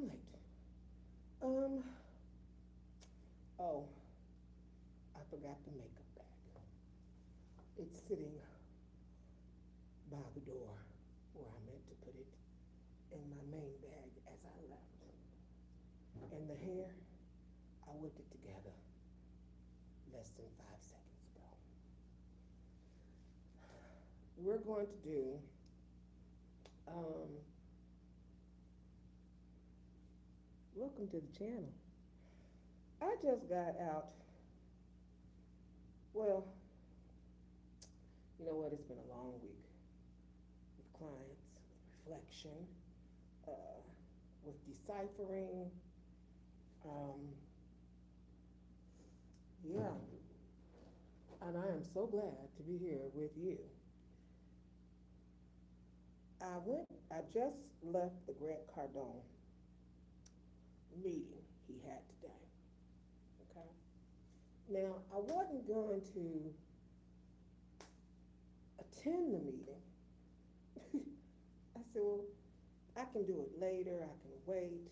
I'm late. Um, oh, I forgot the makeup bag. It's sitting by the door where I meant to put it in my main bag as I left. And the hair, I whipped it together less than 5 seconds ago. We're going to do um, welcome to the channel. I just got out, well, you know what, it's been a long week with clients, with reflection, with deciphering, yeah, and I am so glad to be here with you. I just left the Grant Cardone meeting he had today, okay? Now, I wasn't going to attend the meeting. I said, well, I can do it later, I can wait.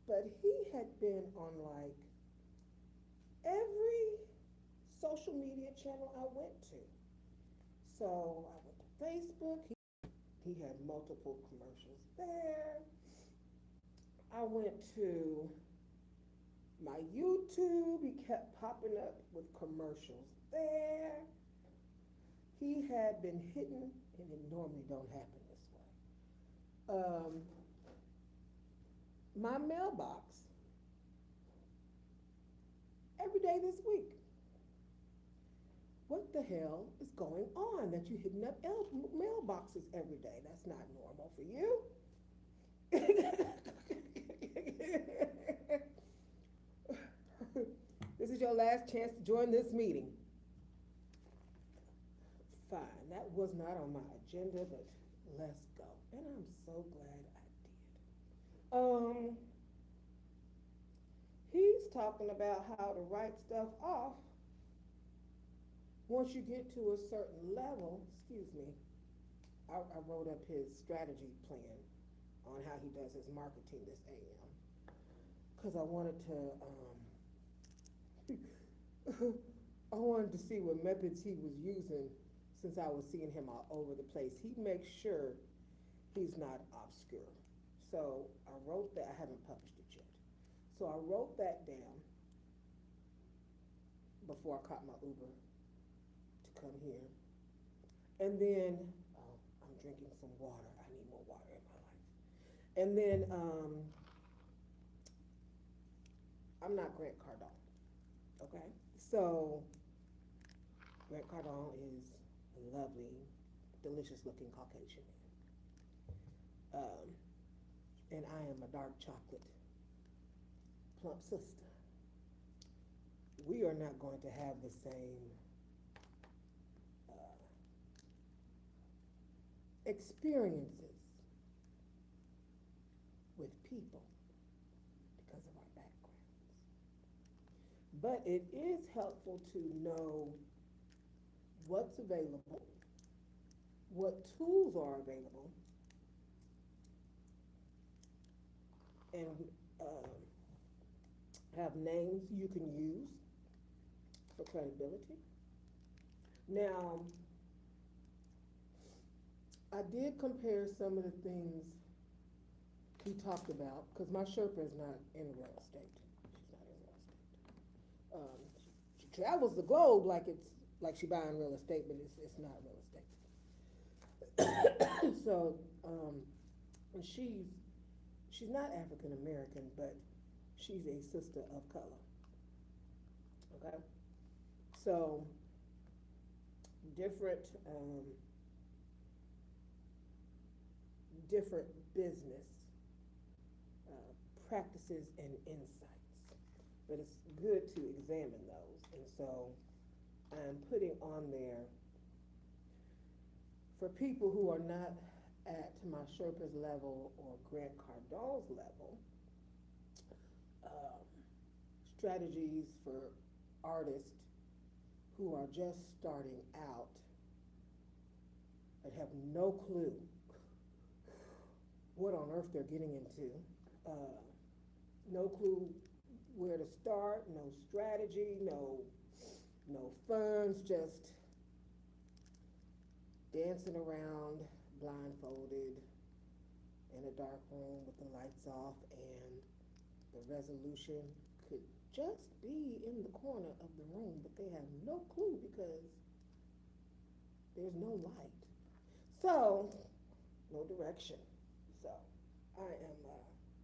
But he had been on like every social media channel I went to. So I went to Facebook, he had multiple commercials there. I went to my YouTube, he kept popping up with commercials there. He had been hitting, and it normally don't happen this way. My mailbox every day this week. What the hell is going on that you're hitting up mailboxes every day? That's not normal for you. This is your last chance to join this meeting. Fine, that was not on my agenda, but let's go. And I'm so glad I did. He's talking about how to write stuff off once you get to a certain level. Excuse me. I wrote up his strategy plan on how he does his marketing this AM because I wanted to I wanted to see what methods he was using since I was seeing him all over the place. He makes sure he's not obscure. So I wrote that. I haven't published it yet. So I wrote that down before I caught my Uber to come here. And then, I'm drinking some water. I need more water in my life. And then, I'm not Grant Cardone, okay? So, Grant Cardone is a lovely, delicious looking Caucasian man. And I am a dark chocolate plump sister. We are not going to have the same experiences with people because of our backgrounds. But it is helpful to know what's available, what tools are available, and have names you can use for credibility. Now, I did compare some of the things he talked about, because my Sherpa is not in real estate. She's not in real estate. She travels the globe like she buying real estate, but it's not real estate. So, and she's not African American, but she's a sister of color. Okay? So, different business practices and insights. But it's good to examine those. And so I'm putting on there for people who are not at my Sherpa's level or Grant Cardone's level, strategies for artists who are just starting out and have no clue what on earth they're getting into. uh, no clue where to start, no strategy, no funds, just dancing around blindfolded in a dark room with the lights off, and the resolution could just be in the corner of the room, but they have no clue because there's no light. So, no direction. So, I am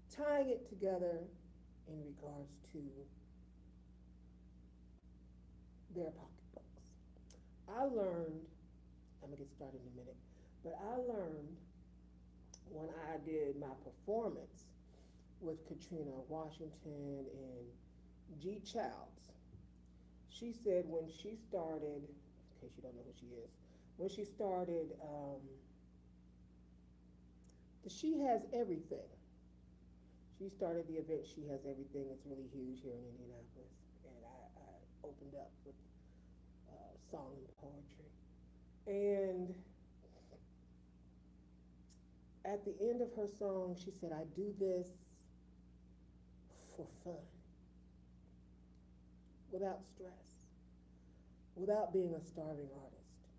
tying it together in regards to their pocketbooks. I learned, I'm gonna get started in a minute, but I learned when I did my performance with Katrina Washington and G. Childs. She said when she started, in case you don't know who she is, when she started, she has everything. She started the event, She Has Everything. It's really huge here in Indianapolis. And I opened up with song and poetry. And at the end of her song, she said, I do this for fun, without stress, without being a starving artist,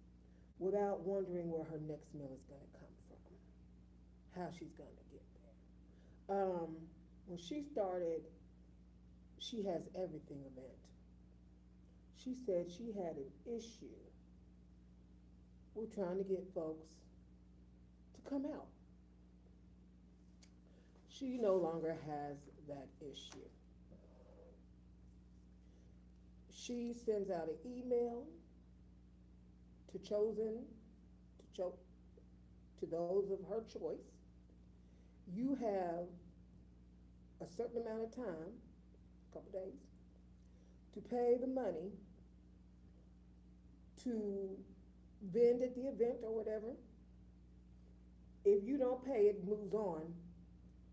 without wondering where her next meal is going to come from, how she's going to get there. When she started She Has Everything event, she said she had an issue with trying to get folks to come out. She no longer has that issue. She sends out an email to to those of her choice. You have a certain amount of time, a couple days, to pay the money to vend at the event or whatever. If you don't pay, it moves on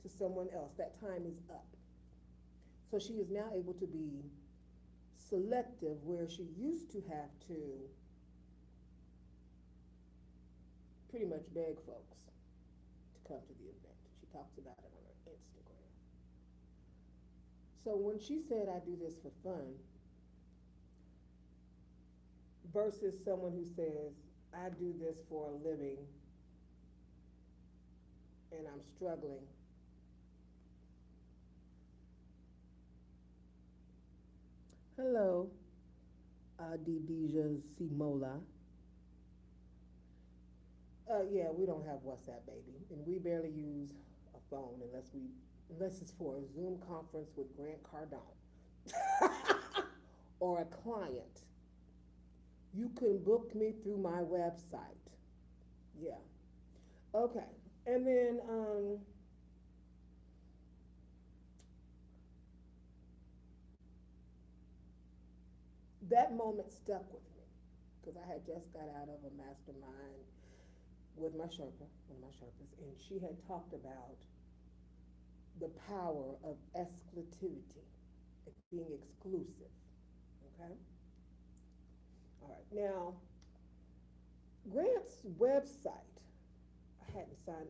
to someone else. That time is up. So she is now able to be selective where she used to have to pretty much beg folks to come to the event. She talks about it on her Instagram. So when she said, I do this for fun, versus someone who says, I do this for a living and I'm struggling. Hello, Adidija Simola. Yeah, we don't have WhatsApp, baby, and we barely use a phone unless it's for a Zoom conference with Grant Cardone or a client. You can book me through my website. Yeah. Okay. And then that moment stuck with me because I had just got out of a mastermind with my Sherpa, one of my Sherpas, and she had talked about the power of exclusivity, being exclusive. Okay? All right. Now, Grant's website, I hadn't signed.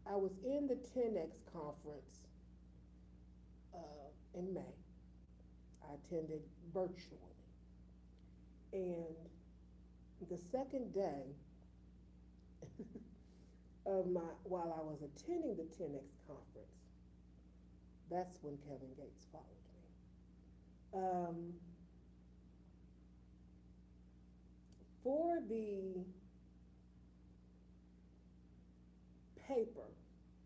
I was in the 10X conference in May. I attended virtually. And the second day while I was attending the 10X conference, that's when Kevin Gates followed me. For the paper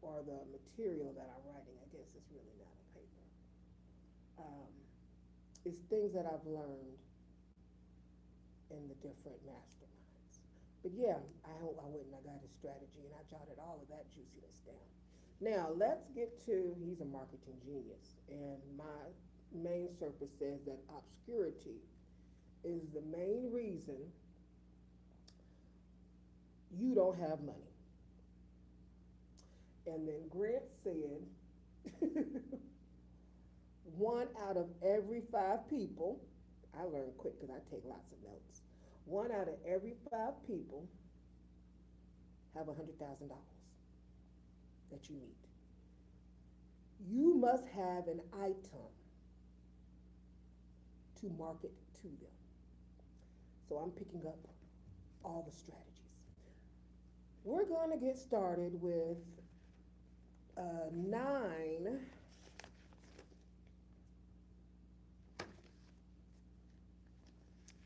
or the material that I'm writing, I guess it's really not a paper. It's things that I've learned in the different masterminds. But yeah, I went and I got his strategy and I jotted all of that juiciness down. Now let's get to, he's a marketing genius, and my main Sherpa says that obscurity is the main reason you don't have money. And then Grant said, 1 out of every 5 people, I learn quick because I take lots of notes. 1 out of every 5 people have $100,000. that you meet. You must have an item to market to them. So I'm picking up all the strategies. We're going to get started with 9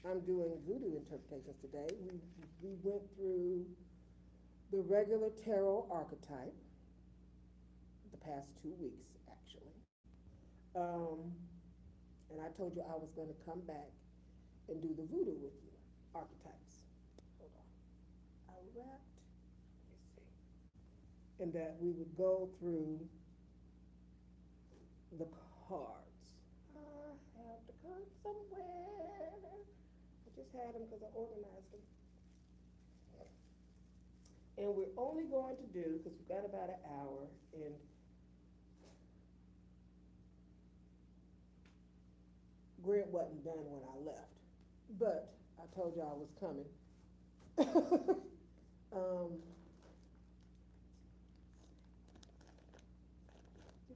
I'm doing voodoo interpretations today. We went through the regular tarot archetype the past 2 weeks, actually. And I told you I was going to come back and do the voodoo with you, archetypes. Hold on. I wrapped, let me see. And that we would go through the cards. I have the cards somewhere. I just had them because I organized them. And we're only going to do, because we've got about an hour, and Grant wasn't done when I left, but I told you I was coming. Did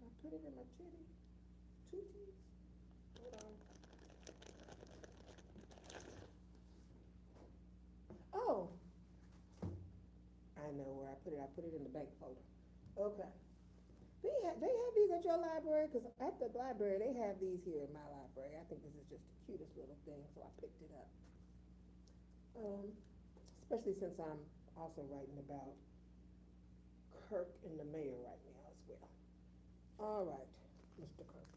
I put it in my titty? Tooties? Hold on. Oh, I know where I put it. I put it in the bank folder. Okay. They have these at your library? Because at the library, they have these here in my library. I think this is just the cutest little thing, so I picked it up. Especially since I'm also writing about Kirk and the mayor right now as well. All right, Mr. Kirk.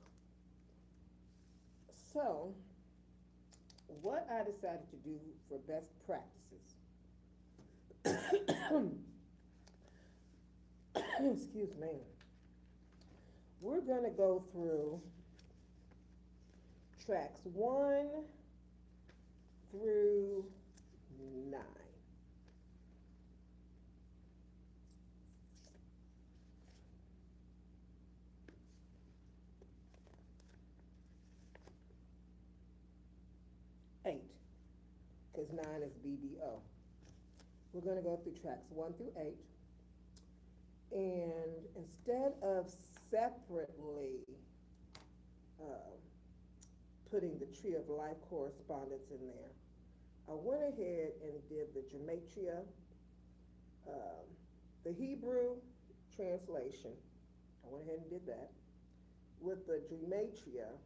So, what I decided to do for best practices, excuse me, we're going to go through tracks 1 through 9. Eight, because 9 is BBO. We're going to go through tracks 1 through 8. And instead of separately putting the Tree of Life correspondence in there, I went ahead and did the Gematria, the Hebrew translation. I went ahead and did that with the Gematria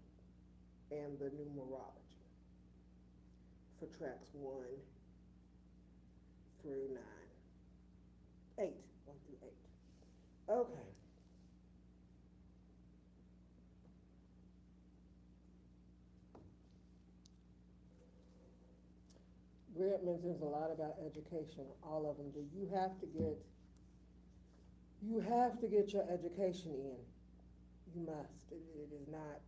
and the numerology for tracks 1 through 9. 8, 1 through 8. Okay. Grant mentions a lot about education, all of them do. You have to get your education in. You must. It is not,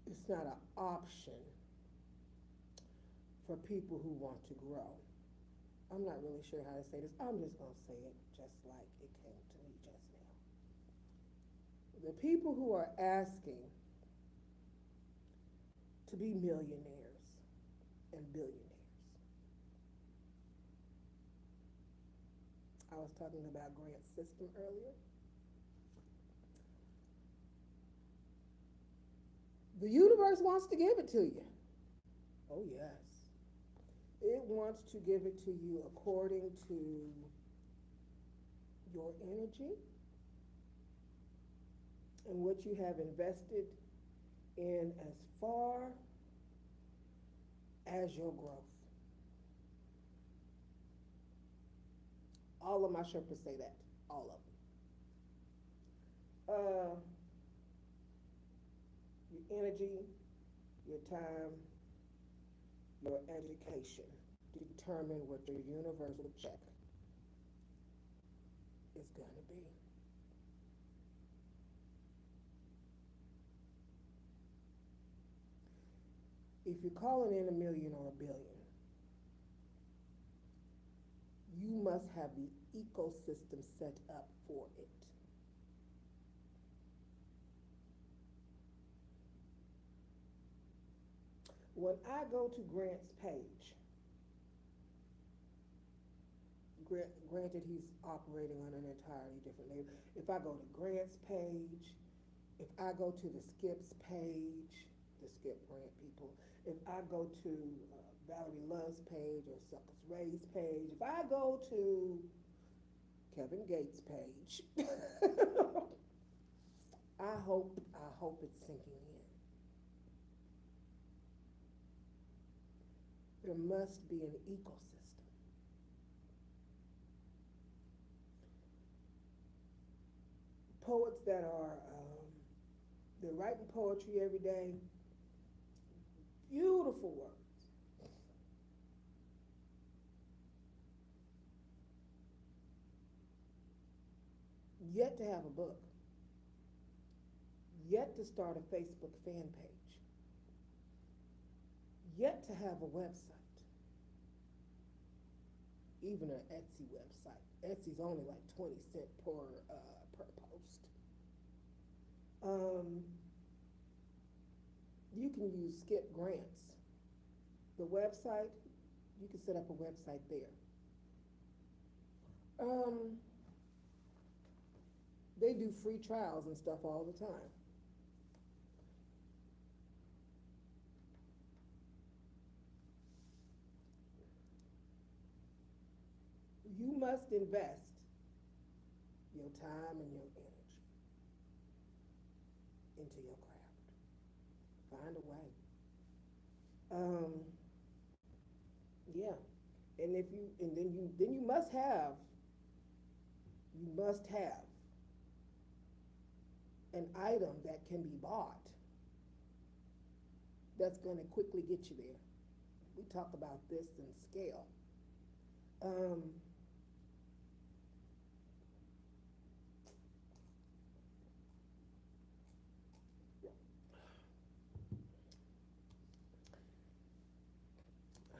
it's not an option for people who want to grow. I'm not really sure how to say this. I'm just going to say it just like it came to me just now. The people who are asking to be millionaires and billionaires. I was talking about Grant's system earlier. The universe wants to give it to you. Oh, yes. It wants to give it to you according to your energy and what you have invested in as far as your growth. All of my Sherpas say that. All of them. Your energy, your time, your education determine what your universal check is going to be. If you're calling in $1 million or $1 billion, you must have the ecosystem set up for it. When I go to Grant's page, granted he's operating on an entirely different label. If I go to Grant's page, if I go to the Skip's page, the Skip Grant people, if I go to Valerie Love's page or Suckers Ray's page, if I go to Kevin Gates' page, I hope it's sinking in. There must be an ecosystem. Poets that are, they're writing poetry every day, beautiful words. Yet to have a book, yet to start a Facebook fan page, yet to have a website, even an Etsy website. Etsy's only like 20 cents per post. You can use Skip Grants. The website, you can set up a website there. They do free trials and stuff all the time. You must invest your time and your energy into your craft. Find a way. Yeah. And if you and then you must have an item that can be bought that's going to quickly get you there. We talk about this in scale.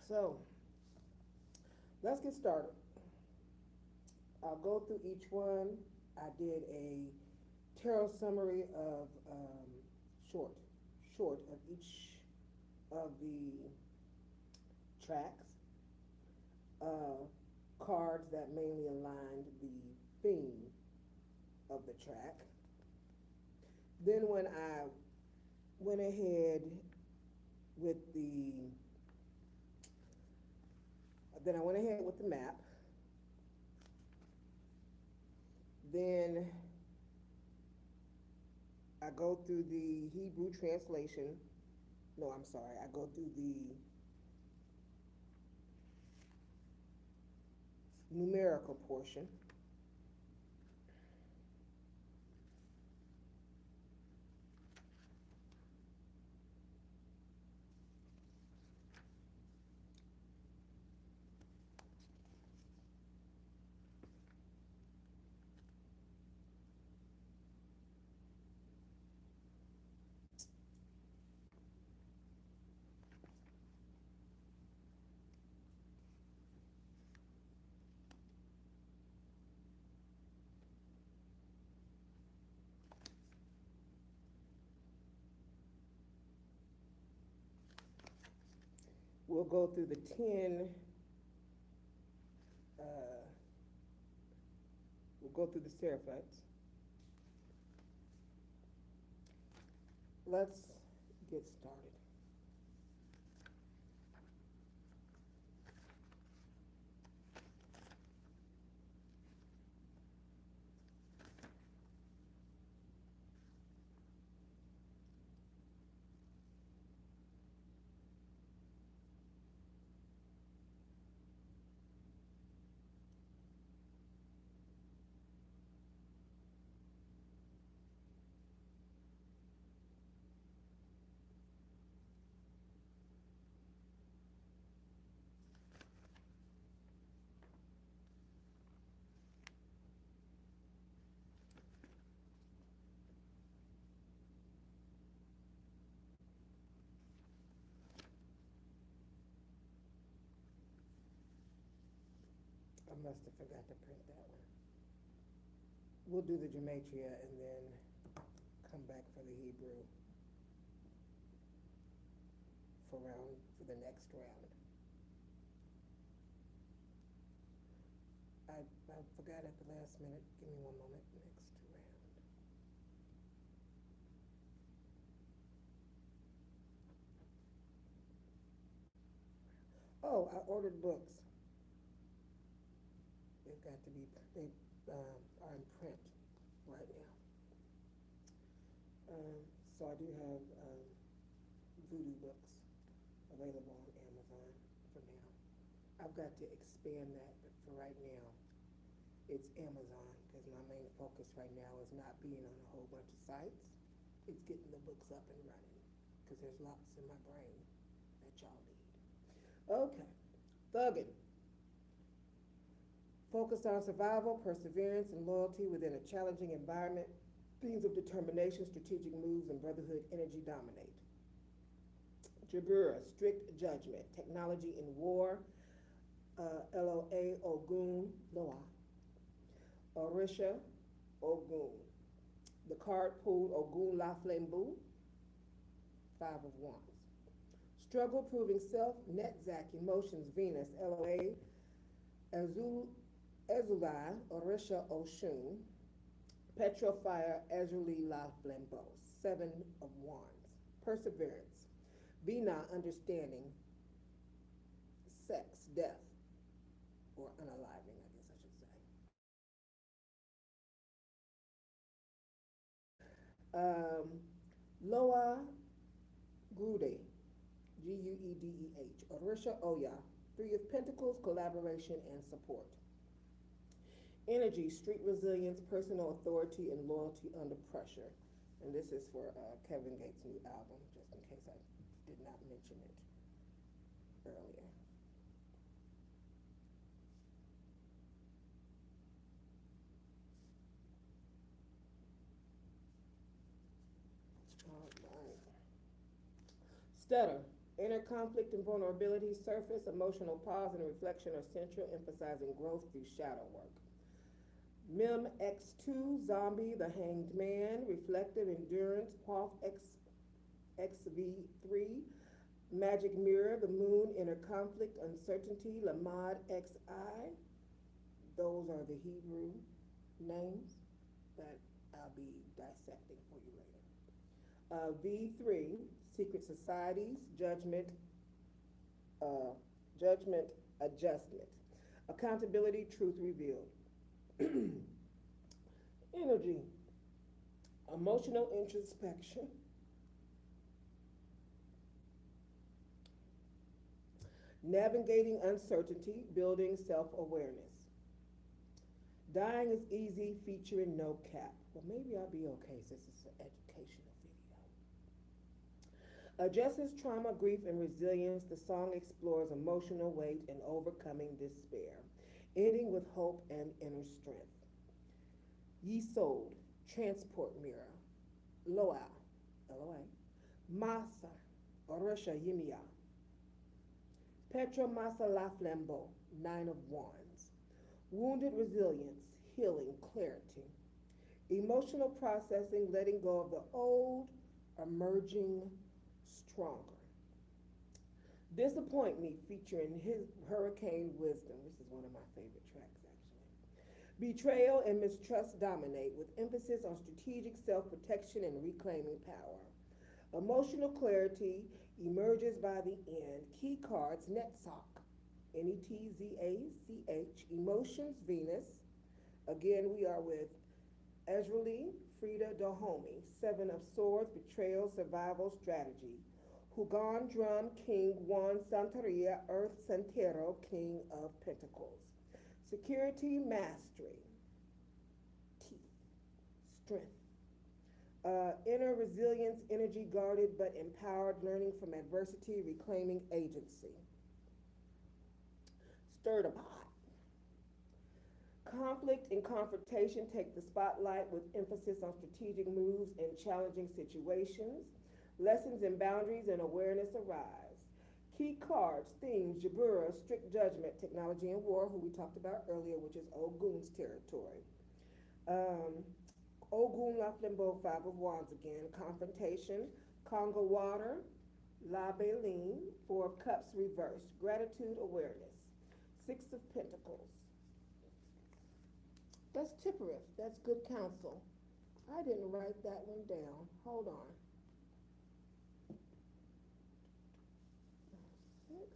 So let's get started. I'll go through each one. I did a tarot summary of short of each of the tracks, cards that mainly aligned the theme of the track. Then when I went ahead with the map. Then I go through the Hebrew translation. No, I'm sorry. I go through the numerical portion. We'll go through the 10, we'll go through the Seraphites. Let's get started. I must have forgot to print that one. We'll do the Gematria and then come back for the Hebrew around for the next round. I forgot at the last minute. Give me one moment. Next round. Oh, I ordered books. They've got to be, they are in print right now. So I do have Voodoo books available on Amazon for now. I've got to expand that, but for right now, it's Amazon because my main focus right now is not being on a whole bunch of sites. It's getting the books up and running because there's lots in my brain that y'all need. Okay, thugging. Focused on survival, perseverance, and loyalty within a challenging environment. Themes of determination, strategic moves, and brotherhood energy dominate. Jabura, strict judgment, technology in war, Loa, Ogun, Loa. Orisha, Ogun. The card pool, Ogun La Flambeau, Five of Wands. Struggle proving self, Netzach, emotions, Venus, Loa. Ezulai, Orisha, Oshun. Petrofire, Azuli La Flambeau, Seven of Wands. Perseverance. Bina, understanding. Sex, death, or unaliving, I guess I should say. Loa Grude, Guedeh. Orisha Oya, Three of Pentacles, collaboration and support. Energy, street resilience, personal authority, and loyalty under pressure. And this is for Kevin Gates' new album, just in case I did not mention it earlier. All right. Stutter. Inner conflict and vulnerability, surface, emotional pause and reflection are central, emphasizing growth through shadow work. Mim X2, Zombie, The Hanged Man, Reflective Endurance, Quaff XV3, Magic Mirror, The Moon, Inner Conflict, Uncertainty, Lamad XI. Those are the Hebrew names that I'll be dissecting for you later. V3, Secret Societies, Judgment, Judgment, Adjustment, Accountability, Truth Revealed. Energy, emotional introspection, navigating uncertainty, building self-awareness. Dying is easy, featuring no cap. Well, maybe I'll be okay since it's an educational video. Addresses trauma, grief, and resilience. The song explores emotional weight and overcoming despair, ending with hope and inner strength. Yisold, Transport Mirror, Loa, Loa, Masa, Orisha Yimia, Petra Masa La Flambeau, Nine of Wands. Wounded resilience, healing, clarity. Emotional processing, letting go of the old, emerging stronger. Disappoint Me, featuring his Hurricane Wisdom. This is one of my favorite tracks, actually. Betrayal and mistrust dominate, with emphasis on strategic self-protection and reclaiming power. Emotional clarity emerges by the end. Key cards, Netzach, Netzach, Emotions, Venus. Again, we are with Ezrali, Frida Dahomey, Seven of Swords, Betrayal, Survival, Strategy. Hugon Drum, King Juan Santeria, Earth Santero, King of Pentacles. Security, Mastery, Teeth, Strength. Inner resilience, energy guarded but empowered, learning from adversity, reclaiming agency. Stirred up hot. Conflict and confrontation take the spotlight with emphasis on strategic moves in challenging situations. Lessons in boundaries and awareness arise. Key cards, themes, Jabura, strict judgment, technology and war, who we talked about earlier, which is Ogun's territory. Ogun La Flambeau, Five of Wands again. Confrontation, Congo water, La Béline, Four of Cups reversed, gratitude, awareness. Six of Pentacles. That's Tippereth. That's good counsel. I didn't write that one down. Hold on. Six.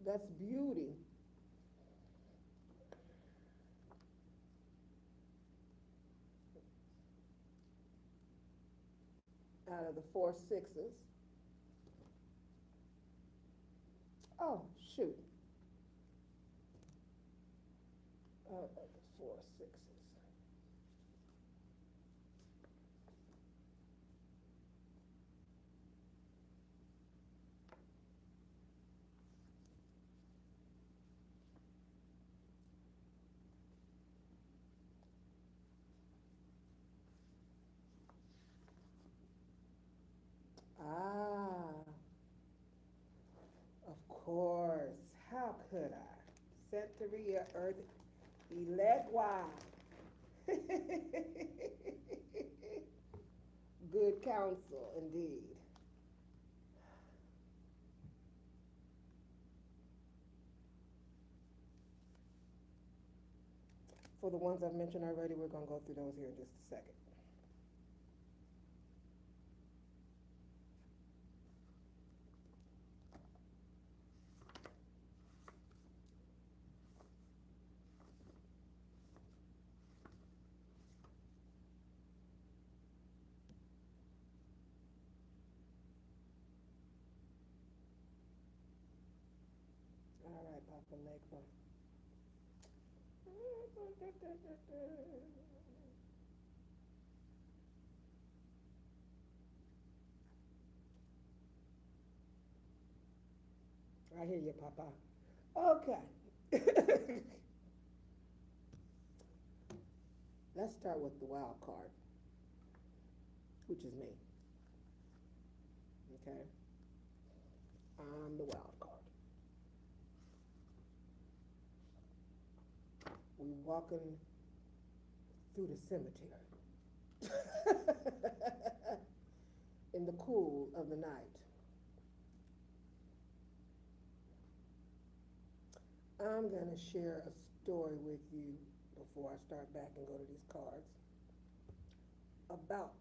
That's beauty. Out of the four sixes. Oh, shoot. Out of the four sixes. Ah, of course. How could I? Santeria, Earth, Elegua. Good counsel, indeed. For the ones I've mentioned already, we're going to go through those here in just a second. All right, Papa Legba. I hear you, Papa. Okay. Let's start with the wild card, which is me. Okay? I'm the wild card. We walking through the cemetery in the cool of the night. I'm going to share a story with you before I start back and go to these cards about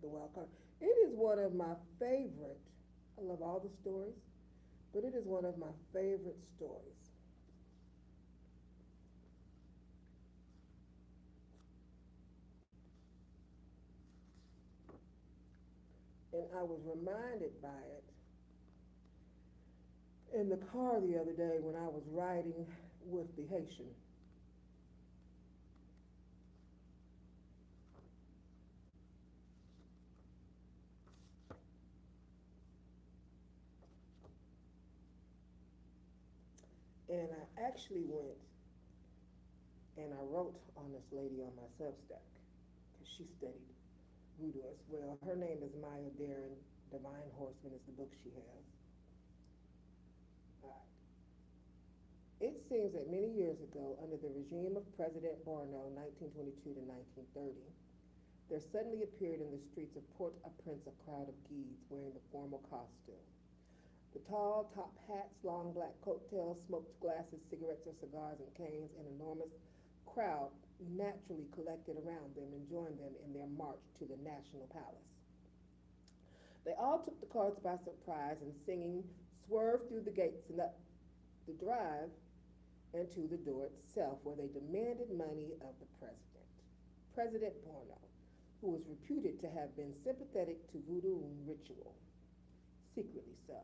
the wild card. It is one of my favorite, I love all the stories, but it is one of my favorite stories. And I was reminded by it in the car the other day when I was riding with the Haitian. And I actually went and I wrote on this lady on my Substack because she studied Voodoo as well. Her name is Maya Darren. Divine Horseman is the book she has. It seems that many years ago, under the regime of President Borno, 1922 to 1930, there suddenly appeared in the streets of Port-au-Prince a crowd of Guides wearing the formal costume. The tall top hats, long black coattails, smoked glasses, cigarettes or cigars, and canes, an enormous crowd naturally collected around them and joined them in their march to the National Palace. They all took the cars by surprise and singing, swerved through the gates and up the drive and to the door itself, where they demanded money of the president. President Borno, who was reputed to have been sympathetic to voodoo ritual, secretly so,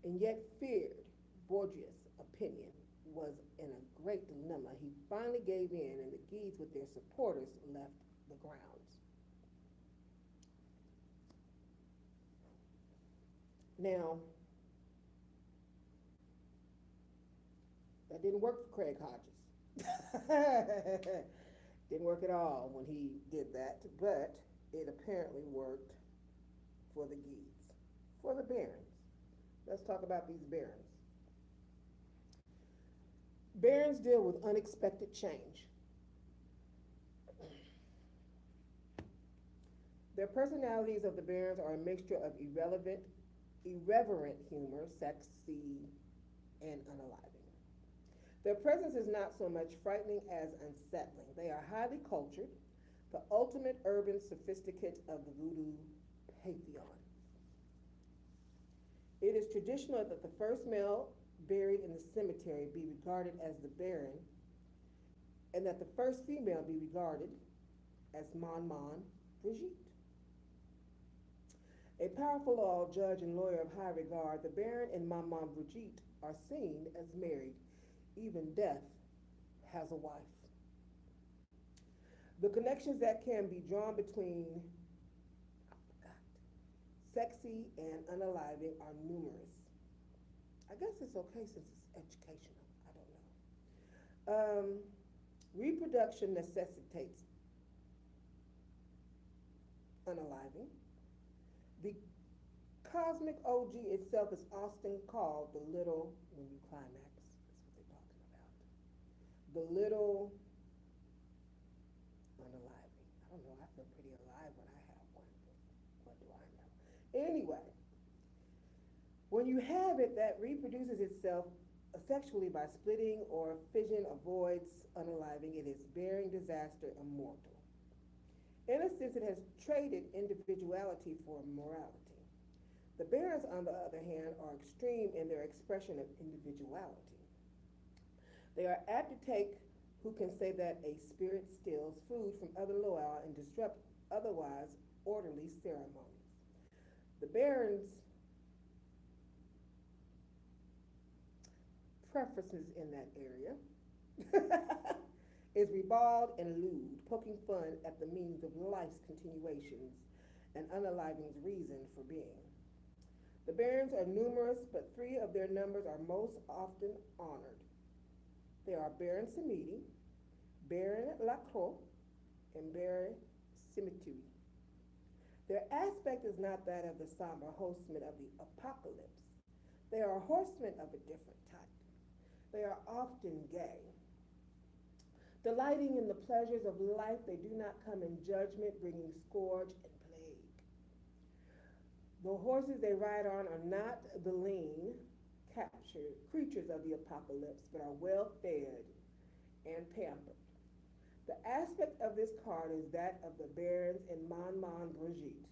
and yet feared Borgia's opinion, was in a great dilemma. He finally gave in, and the Guides with their supporters left the grounds. Now, that didn't work for Craig Hodges. Didn't work at all when he did that, but it apparently worked for the Guides, for the barons. Let's talk about these barons. Barons deal with unexpected change. Their personalities of the barons are a mixture of irrelevant irreverent humor, sexy, and unaliving. Their presence is not so much frightening as unsettling. They are highly cultured, the ultimate urban sophisticate of the voodoo pantheon. It is traditional that the first male buried in the cemetery be regarded as the Baron, and that the first female be regarded as Mon Brigitte. A powerful law judge and lawyer of high regard, the Baron and Mon Brigitte are seen as married. Even death has a wife. The connections that can be drawn between sexy and unaliving are numerous. I guess it's okay since it's educational. I don't know. Reproduction necessitates unaliving. The cosmic OG itself is often called the little, when you climax, that's what they're talking about. The little unaliving. I don't know, I feel pretty alive when I have one, but what do I know? Anyway, when you have it that reproduces itself sexually by splitting or fission avoids unaliving, it is bearing disaster immortal. In a sense, it has traded individuality for morality. The barons, on the other hand, are extreme in their expression of individuality. They are apt to take who can say that a spirit steals food from other loa and disrupt otherwise orderly ceremonies. The barons' preferences in that area is ribald and lewd, poking fun at the means of life's continuations and unaliving's reason for being. The barons are numerous, but three of their numbers are most often honored. They are Baron Samedi, Baron Lacroix, and Baron Symmetry. Their aspect is not that of the somber horsemen of the apocalypse. They are horsemen of a different type. They are often gay. Delighting in the pleasures of life, they do not come in judgment, bringing scourge and plague. The horses they ride on are not the lean, captured creatures of the apocalypse, but are well fed and pampered. The aspect of this card is that of the barons in Mon Brigitte,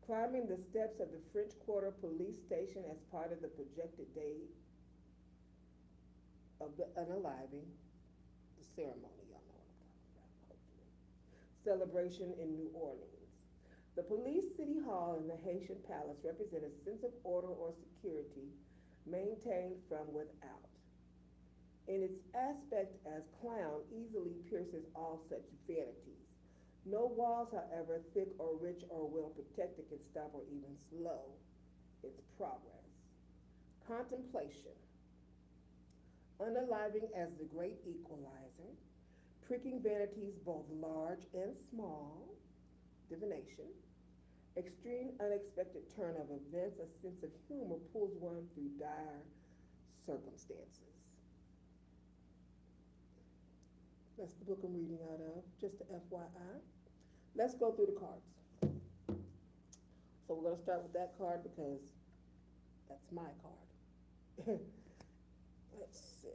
climbing the steps of the French Quarter police station as part of the projected day of the unaliving, the ceremony, y'all know what I'm talking about, hopefully. Celebration in New Orleans. The police city hall and the Haitian palace represent a sense of order or security maintained from without. In its aspect as clown easily pierces all such vanities. No walls, however, thick or rich or well protected, can stop or even slow its progress. Contemplation. Unaliving as the great equalizer, pricking vanities both large and small, divination, extreme unexpected turn of events, a sense of humor pulls one through dire circumstances. That's the book I'm reading out of, just a FYI. Let's go through the cards. So we're gonna start with that card because that's my card. Let's see.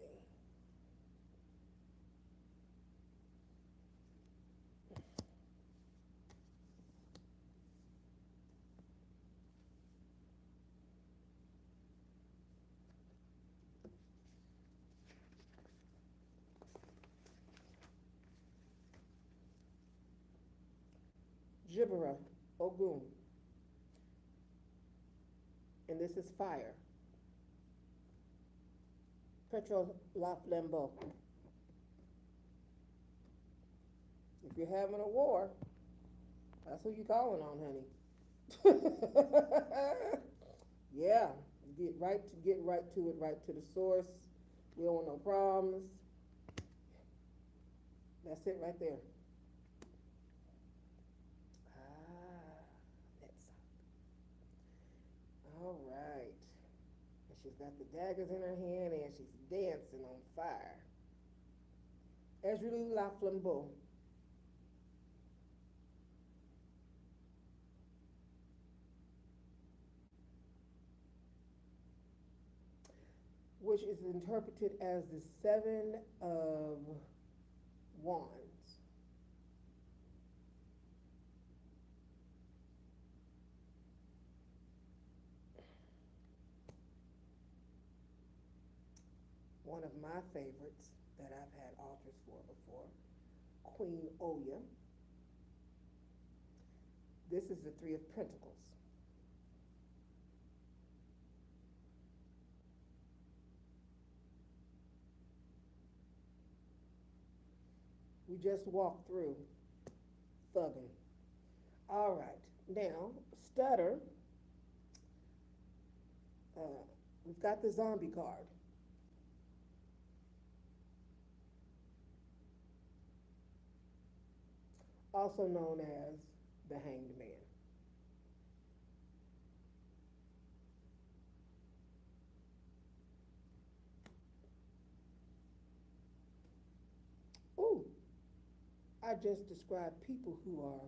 Gibbera, Ogun. And this is fire. Petro La Flambeau. If you're having a war, that's who you calling on, honey. Yeah, get right to it, right to the source. We don't want no problems. That's it right there. All right. And she's got the daggers in her hand and she's dancing on fire. Ezredu La Flambeau. which is interpreted as the Seven of Wands. One of my favorites that I've had altars for before, Queen Oya. This is the Three of Pentacles. We just walked through thugging. All right, now stutter. We've got the zombie card. Also known as the Hanged Man. Ooh, I just described people who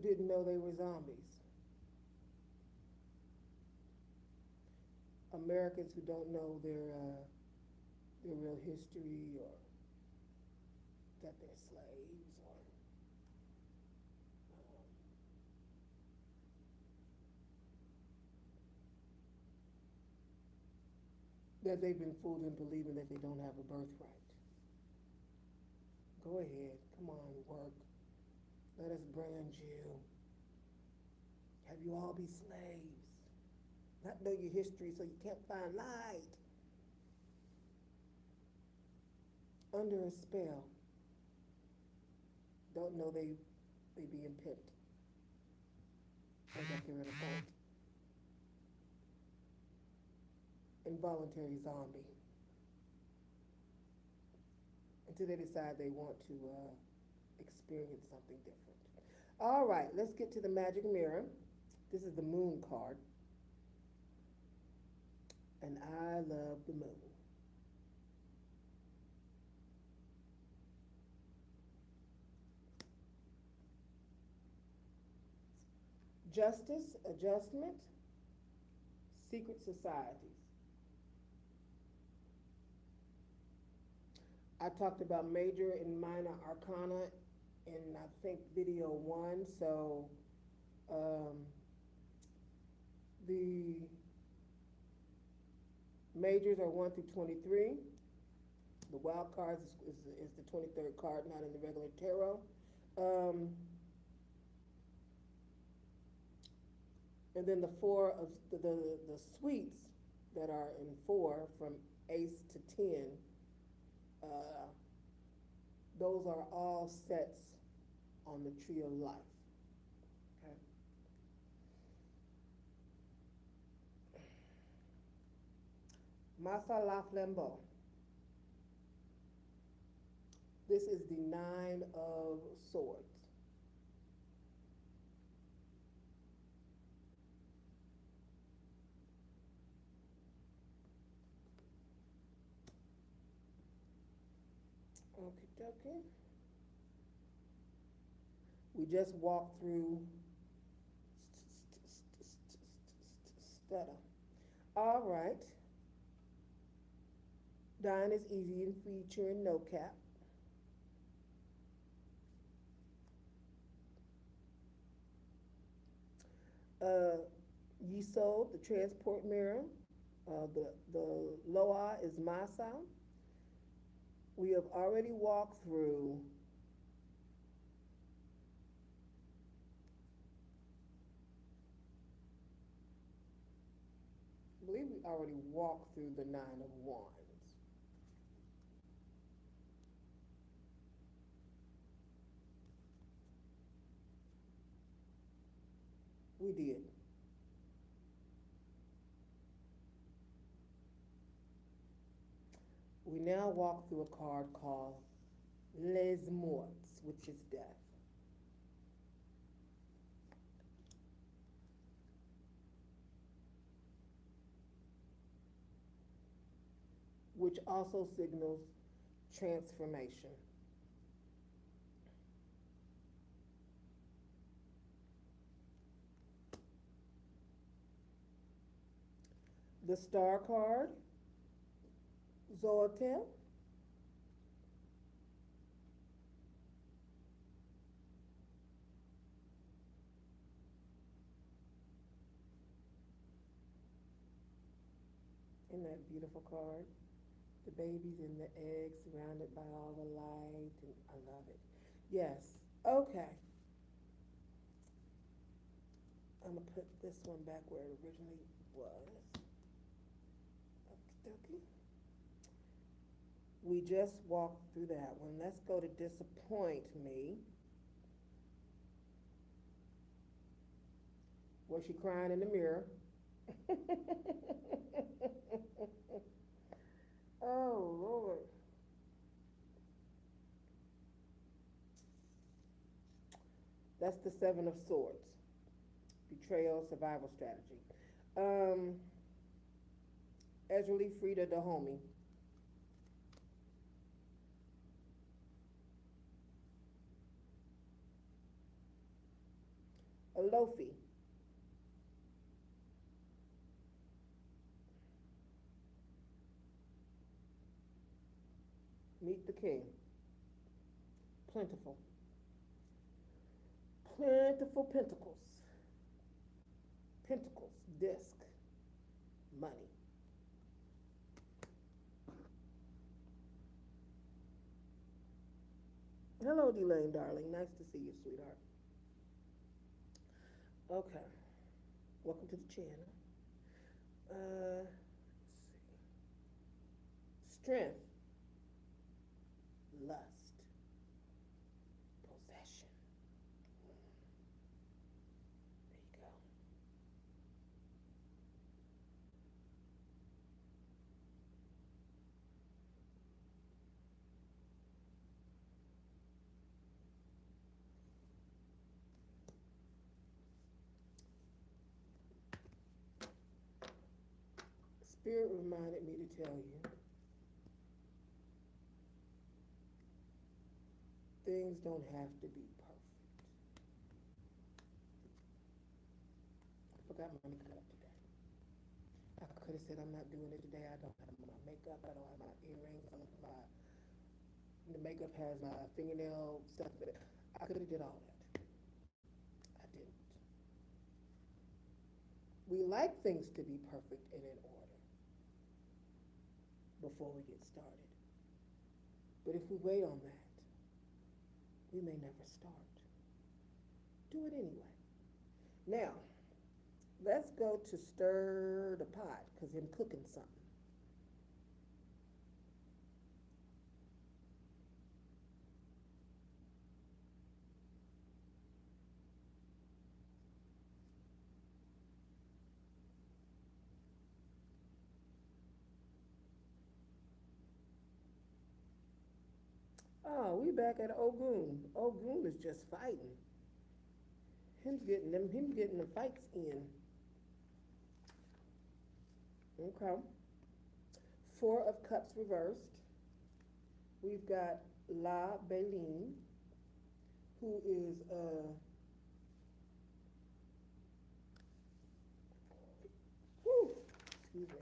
didn't know they were zombies. Americans who don't know their real history, or that they're slaves, or that they've been fooled into believing that they don't have a birthright. Go ahead, come on, work. Let us brand you. Have you all be slaves. Not know your history so you can't find light. Under a spell. Don't know they being pimped. Or that they're in a cult. Involuntary zombie. Until they decide they want to experience something different. All right, let's get to the magic mirror. This is the moon card. And I love the moon. Justice, adjustment, secret societies. I talked about major and minor arcana in, I think, video 1. So the majors are 1 through 23. The wild cards is the 23rd card, not in the regular tarot. And then the four of the suites that are in 4 from ace to 10, those are all sets on the tree of life. Okay. Massa la flambeau. This is the 9 of swords. Okie dokie. We just walked through stutter. All right. Dine is easy and featuring no cap. Yiso, the transport mirror. The Loa is Masa. We have already walked through I believe we already walked through the 9 of Wands. We did. We now walk through a card called Les Morts, which is death. Which also signals transformation. The Star card, Zoetel. Isn't that a beautiful card? The babies and the eggs surrounded by all the light, and I love it. Yes. Okay. I'm gonna put this one back where it originally was. Okie We just walked through that one. Let's go to Disappoint Me. Was she crying in the mirror? Oh, Lord. That's the Seven of Swords. Betrayal, survival strategy. Um, Ezreal Frida Dahomey. Alofi. Meet the King. Plentiful. Plentiful Pentacles. Pentacles. Disc. Money. Hello, Delane, darling. Nice to see you, sweetheart. Okay. Welcome to the channel. Let's see. Strength. Lust. Possession. There you go. Spirit reminded me to tell you things don't have to be perfect. I forgot my makeup today. I could have said I'm not doing it today. I don't have my makeup. I don't have my earrings. The makeup has my fingernail stuff in it. I could have did all that. I didn't. We like things to be perfect and in order before we get started. But if we wait on that, we may never start. Do it anyway. Now, let's go to stir the pot because I'm cooking something. Oh, we back at Ogun. Ogun is just fighting. Him getting the fights in. Okay. Four of Cups reversed. We've got La Beline, who is excuse me.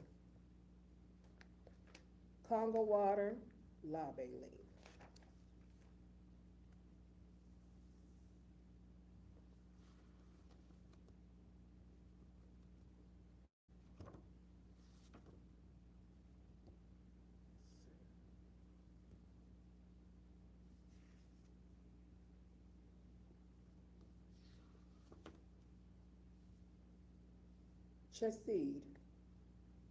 Congo water, La Beline. Chesed,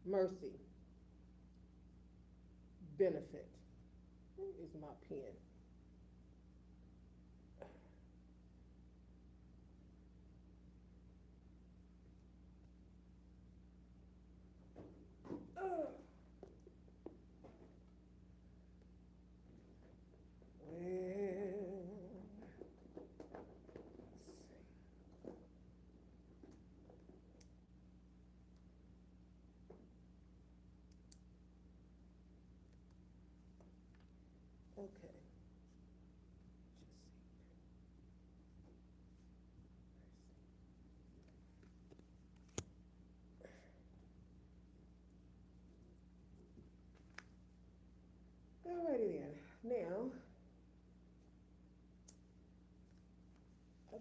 mercy, benefit. Where is my pen? Well, okay. Alrighty then. Now, I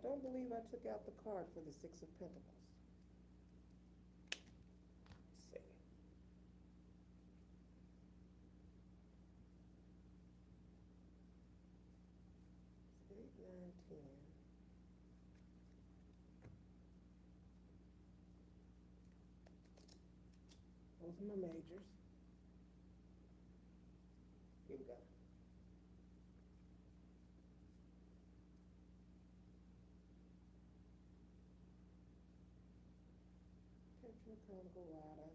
don't believe I took out the card for the Six of Pentacles. Let's see. 8, 9, 10. Those are my majors. Here we go. Tetrachromatic water.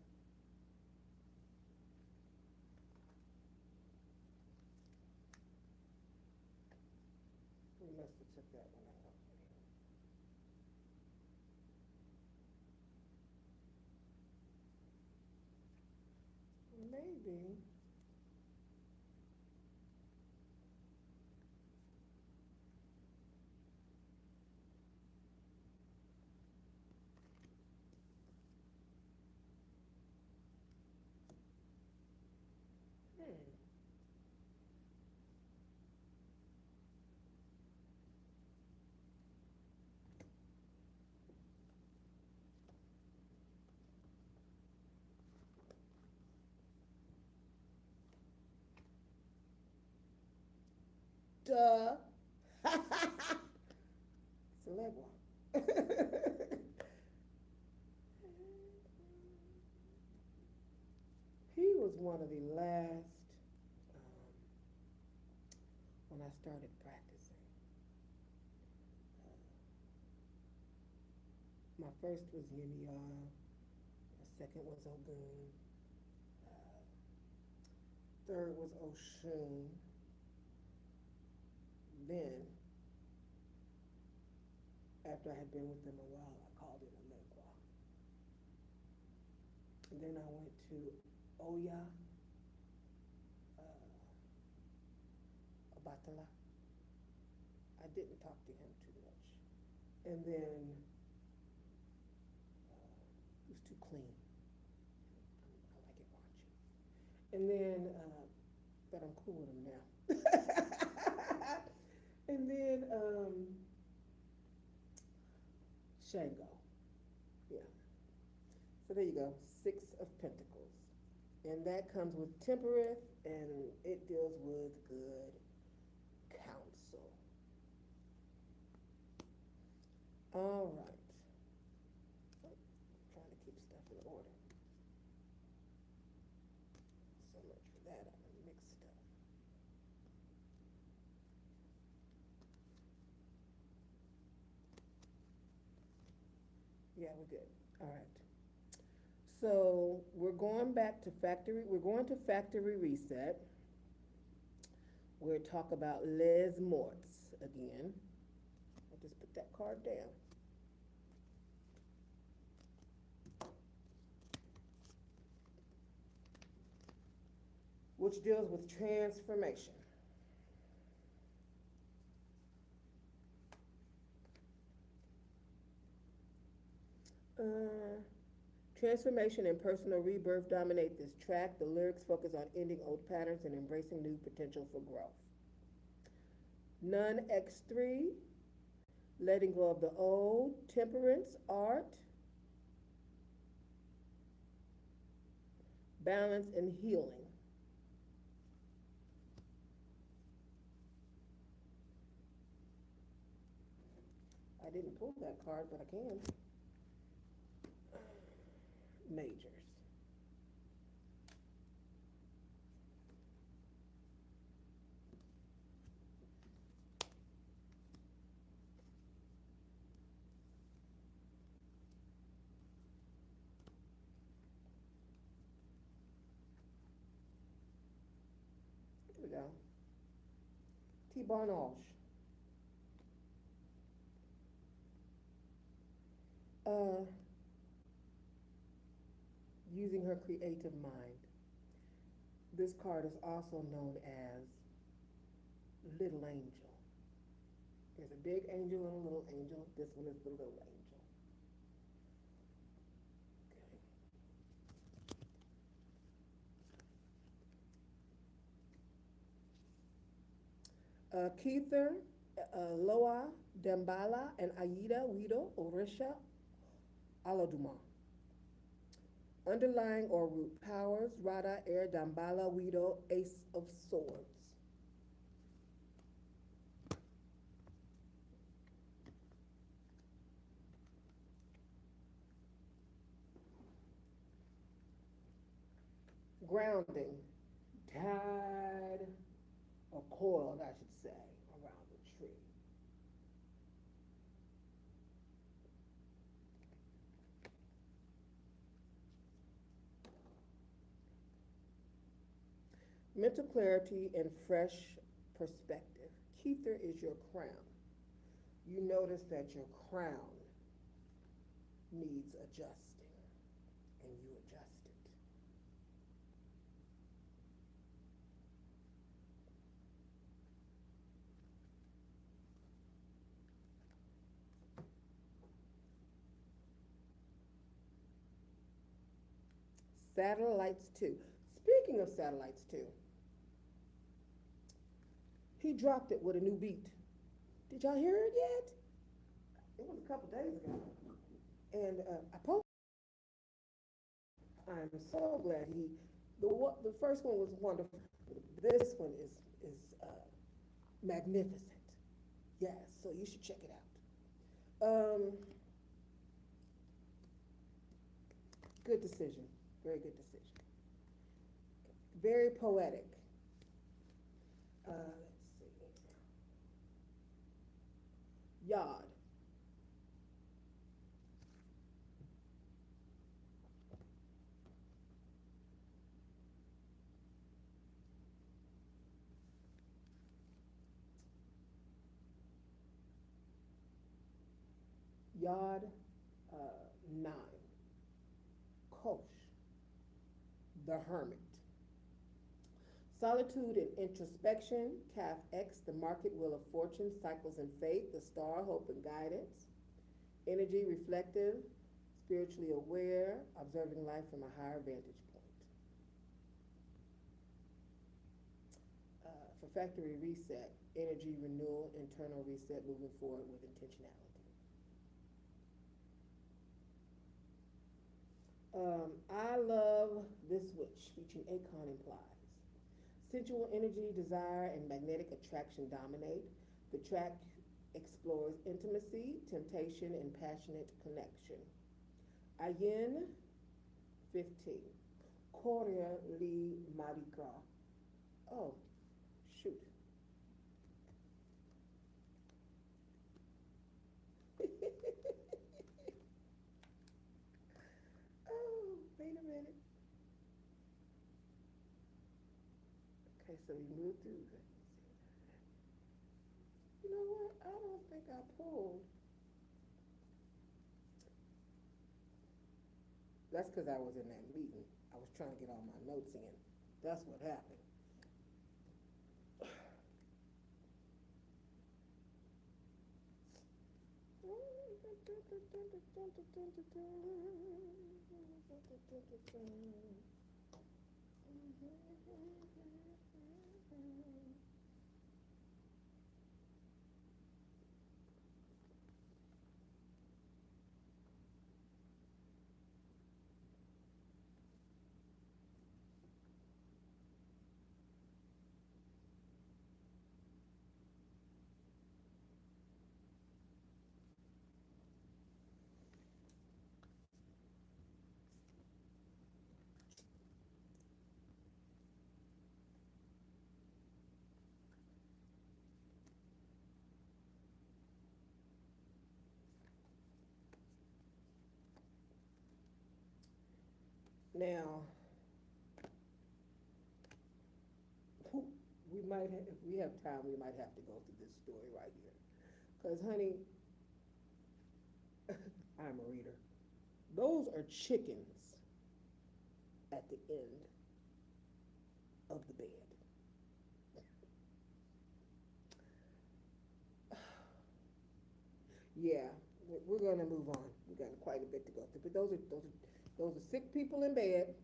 We must have took that one out. Maybe. Duh. It's a leg walk. He was one of the last when I started practicing. My first was Yin Yang. My second was Ogun. Third was Oshun. Then, after I had been with them a while, I called it a legua. And then I went to Oya, Abatala. I didn't talk to him too much. And then, he was too clean. I like it raunchy. And then, but I'm cool with him now. And then, Shango. Yeah. So there you go, Six of Pentacles. And that comes with temperance, and it deals with good counsel. All right. I'm trying to keep stuff in order. So much for that, I'm mixed up. Yeah, we're good. All right. So we're going back to factory. We're going to factory reset. We'll talk about Les Morts again. I'll just put that card down. Which deals with transformation. Transformation and personal rebirth dominate this track. The lyrics focus on ending old patterns and embracing new potential for growth. Nun X3, letting go of the old. Temperance, art. Balance and healing. I didn't pull that card, but I can. Majors. Here we go. T-Barnage. Using her creative mind. This card is also known as Little Angel. There's a big angel and a little angel. This one is the little angel. Kether, Loa, Dambala, and Aida, Wido, Orisha, Aladuma. Underlying or root powers, Rada, Air, Dambala, Wido, Ace of Swords. Grounding, tied or coiled, I should say, around the tree. Mental clarity and fresh perspective. Kether is your crown. You notice that your crown needs adjusting, and you adjust it. Satellites 2. Speaking of satellites 2, he dropped it with a new beat. Did y'all hear it yet? It was a couple days ago. And I posted. I'm so glad the first one was wonderful. This one is magnificent. Yes, so you should check it out. Good decision. Very good decision. Very poetic. Let's see. Yod. Yod 9. Kosh. The Hermit. Solitude and introspection, Kaf X, the market wheel of fortune, cycles and fate, the star, hope and guidance. Energy, reflective, spiritually aware, observing life from a higher vantage point. For factory reset, energy renewal, internal reset, moving forward with intentionality. I love this witch, featuring Akon implies. Sensual energy, desire, and magnetic attraction dominate. The track explores intimacy, temptation, and passionate connection. Ayin 15. Korea Li Marika. Oh, shoot. Oh, wait a minute. Okay, so we moved through. You know what? I don't think I pulled. That's because I was in that meeting. I was trying to get all my notes in. That's what happened. Now, we might have, if we have time, we might have to go through this story right here. Because, honey, I'm a reader. Those are chickens at the end of the bed. Yeah, we're going to move on. We got quite a bit to go through, but those are sick people in bed.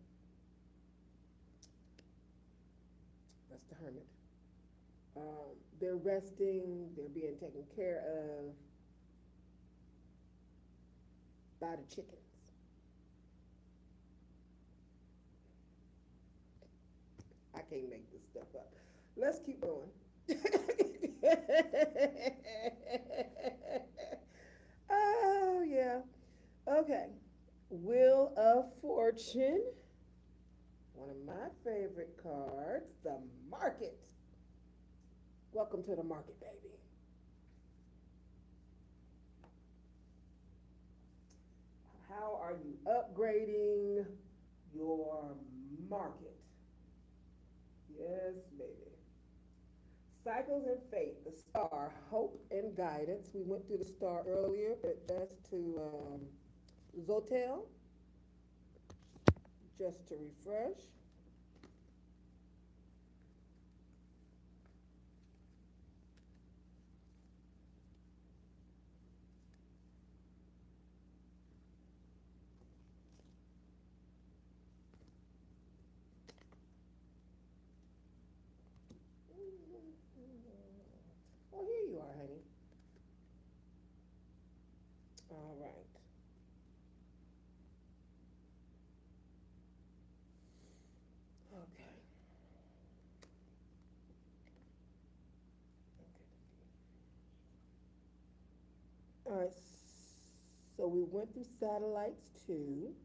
That's the hermit. They're resting. They're being taken care of by the chickens. I can't make this stuff up. Let's keep going. Oh yeah. Okay. Wheel of Fortune. One of my favorite cards, the market. Welcome to the market, baby. How are you upgrading your market? Yes, baby. Cycles and fate, the star, hope and guidance. We went through the star earlier, but that's to Zotel, just to refresh. Oh, here you are, honey. All right. Okay. All right. So we went through satellites too.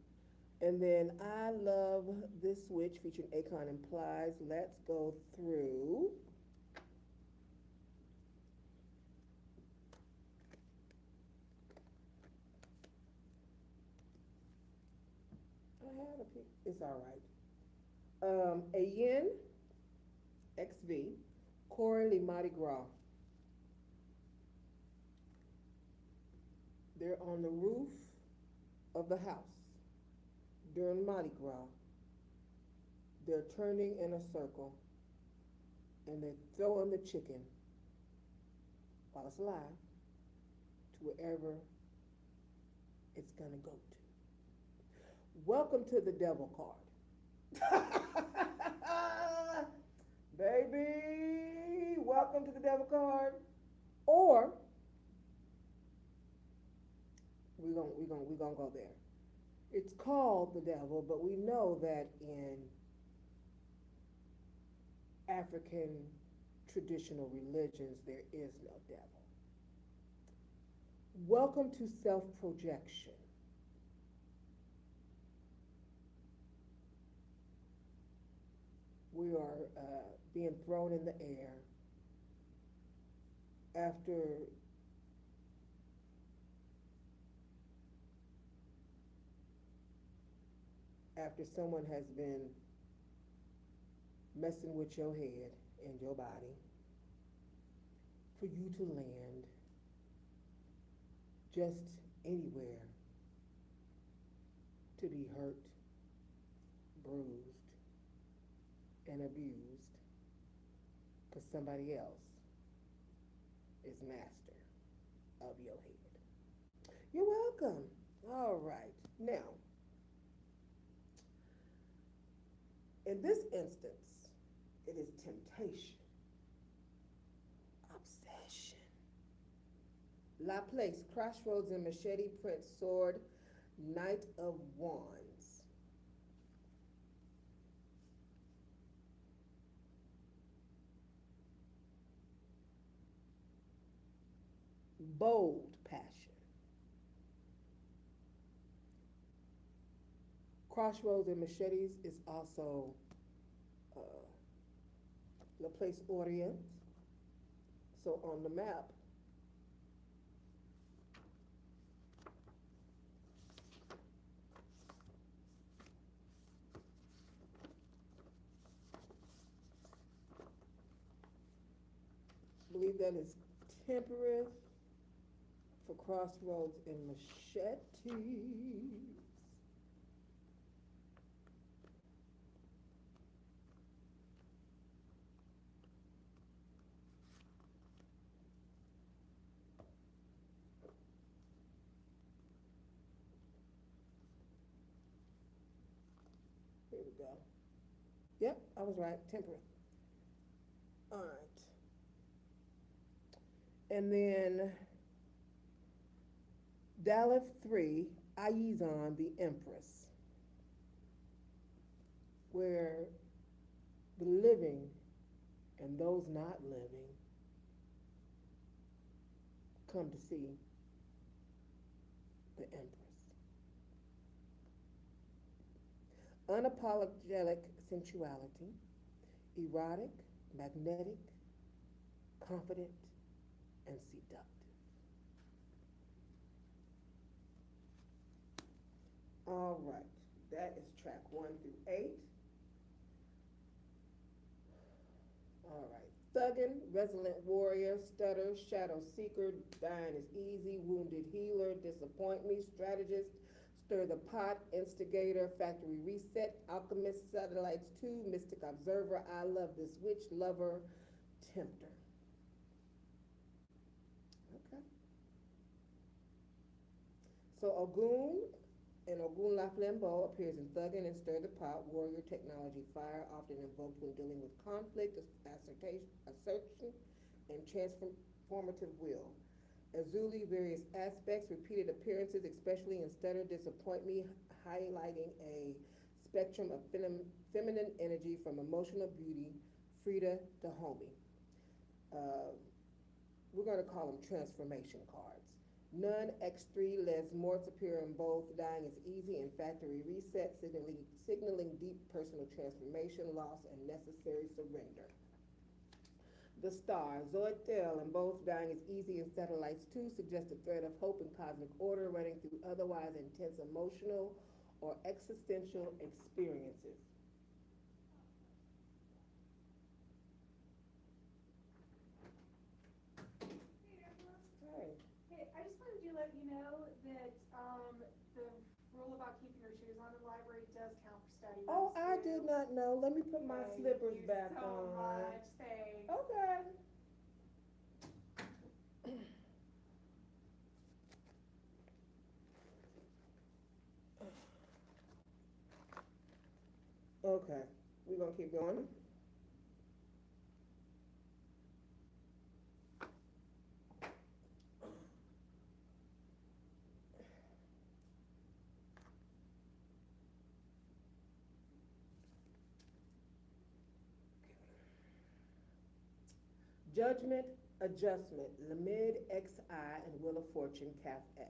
And then I Love This Witch featuring Akon Implies. Let's go through. I had a pic. It's all right. A Yin XV, Corey Mardi Gras. They're on the roof of the house during Mardi Gras. They're turning in a circle and they're throwing the chicken while it's alive to wherever it's gonna go to. Welcome to the devil card. Baby, welcome to the devil card. Or we're gonna go there. It's called the devil, but we know that in African traditional religions there is no devil. Welcome to self-projection. We are being thrown in the air after someone has been messing with your head and your body, for you to land just anywhere to be hurt, bruised, and abused because somebody else is master of your head. You're welcome. All right. Now, in this instance, it is temptation, obsession. La Place, Crossroads and Machete, Prince, Sword, Knight of Wands. Bold passion. Crossroads and Machetes is also La Place Orient. So on the map, I believe that is temperate for Crossroads and Machetes. Here we go. Yep, I was right. Temperate. All right. And then Daleth 3, Aizon, the Empress, where the living and those not living come to see the Empress. Unapologetic sensuality, erotic, magnetic, confident, and seductive. All right, that is track 1 through 8. All right. Thuggin, resilient warrior, stutter, shadow seeker, dying is easy, wounded healer, disappoint me, strategist, stir the pot, instigator, factory reset, alchemist, satellites 2, mystic observer, I love this witch, lover, tempter. Okay. So Ogun and Ogun La Flambeau appears in Thuggin and Stir the Pot, warrior technology, fire, often invoked when dealing with conflict, assertion, and transformative will. Azuli, various aspects, repeated appearances, especially in Stutter, Disappoint Me, highlighting a spectrum of feminine energy from emotional beauty, Frida to Homie. We're going to call them transformation cards. None X3 Les Morts appear in both. Dying is easy and factory reset, signaling deep personal transformation, loss, and necessary surrender. The Star, Zoetel, in both Dying is easy and Satellites 2 suggest a thread of hope and cosmic order running through otherwise intense emotional or existential experiences. Hey. Hey, I just wanted to let you know that the rule about keeping your shoes on in the library does count for study rooms. Oh, I too. did not know. Let me put my Thank slippers you back so on. much. Thanks. Okay. Okay, we're gonna keep going. Judgment, adjustment, Lamid XI and Wheel of Fortune, Calf X.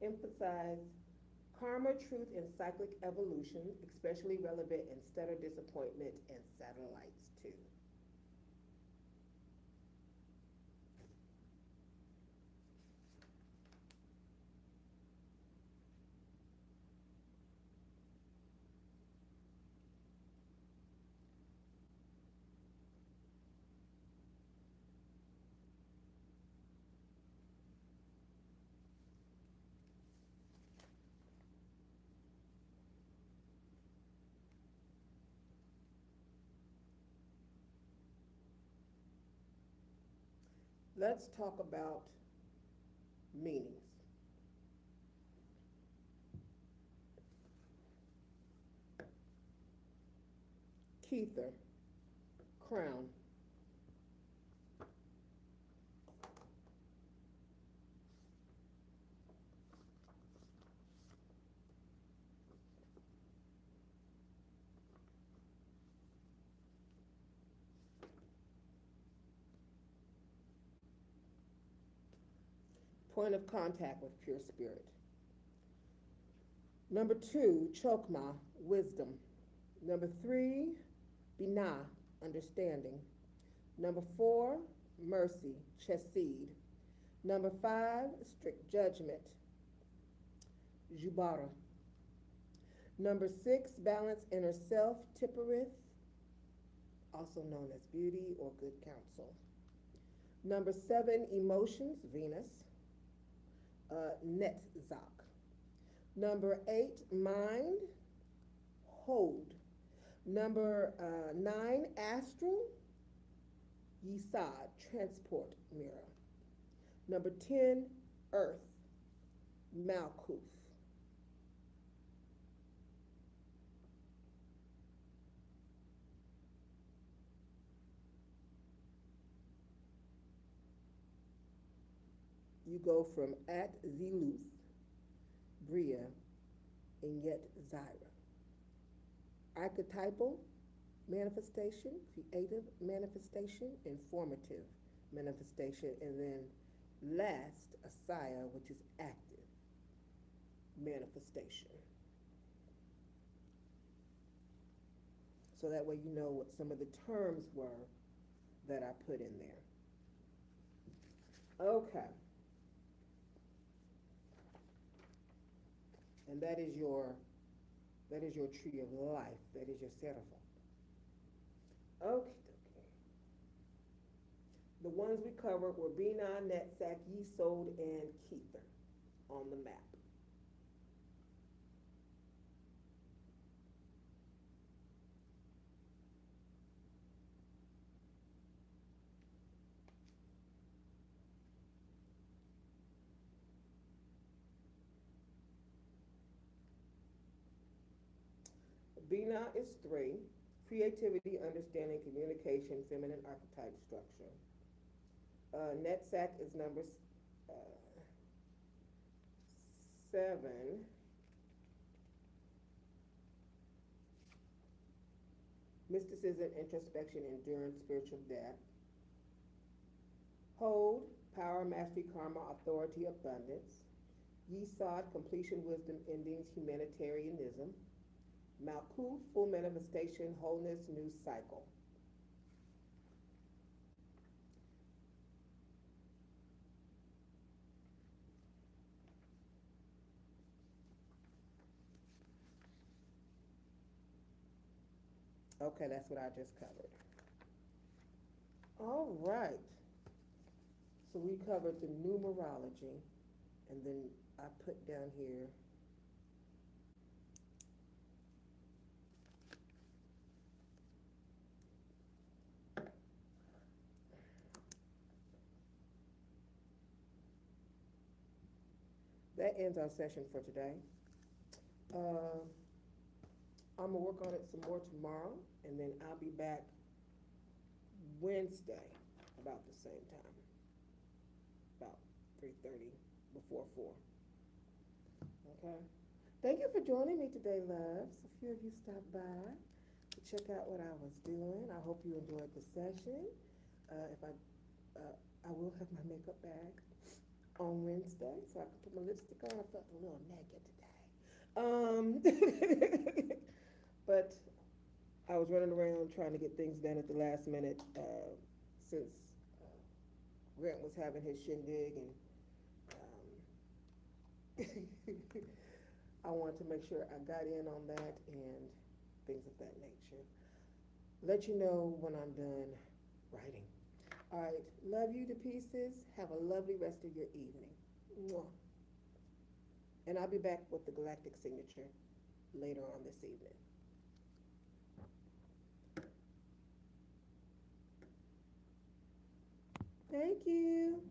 Emphasize karma, truth, and cyclic evolution, especially relevant in Stutter, Disappointment, and Satellites 2. Let's talk about meanings. Keither, crown. Point of contact with pure spirit. Number 2, chokma, wisdom. Number 3, binah, understanding. Number 4, mercy, chesed. Number 5, strict judgment, jubara. Number 6, balance inner self, tipperith, also known as beauty or good counsel. Number 7, emotions, Venus, netzach. Number 8, mind, hold. Number 9, astral, yisad, transport mirror. Number 10, earth, malkuth. you go from at Zeluth, Bria, and yet Zyra. Archetypal manifestation, creative manifestation, informative manifestation, and then last, Asaya, which is active manifestation. So that way you know what some of the terms were that I put in there. Okay. And that is your tree of life. That is your seraph. Okay, okay. The ones we covered were Bina, Netsack, Yesod, and Keither on the map. Bina is 3. Creativity, understanding, communication, feminine archetype structure. Netsack is number 7. Mysticism, introspection, endurance, spiritual depth. Hold, power, mastery, karma, authority, abundance. Yesod, completion, wisdom, endings, humanitarianism. Malkuth, full manifestation, wholeness, new cycle. Okay, that's what I just covered. All right. So we covered the numerology, and then I put down here that ends our session for today. I'm gonna work on it some more tomorrow, and then I'll be back Wednesday about the same time, about 3:30, before 4. Okay. Thank you for joining me today, loves. A few of you stopped by to check out what I was doing. I hope you enjoyed the session. If I will have my makeup bag on Wednesday, so I can put my lipstick on. I felt a little naked today. But I was running around trying to get things done at the last minute since Grant was having his shindig, and I wanted to make sure I got in on that and things of that nature. Let you know when I'm done writing. All right, love you to pieces. Have a lovely rest of your evening. Mwah. And I'll be back with the Galactic signature later on this evening. Thank you.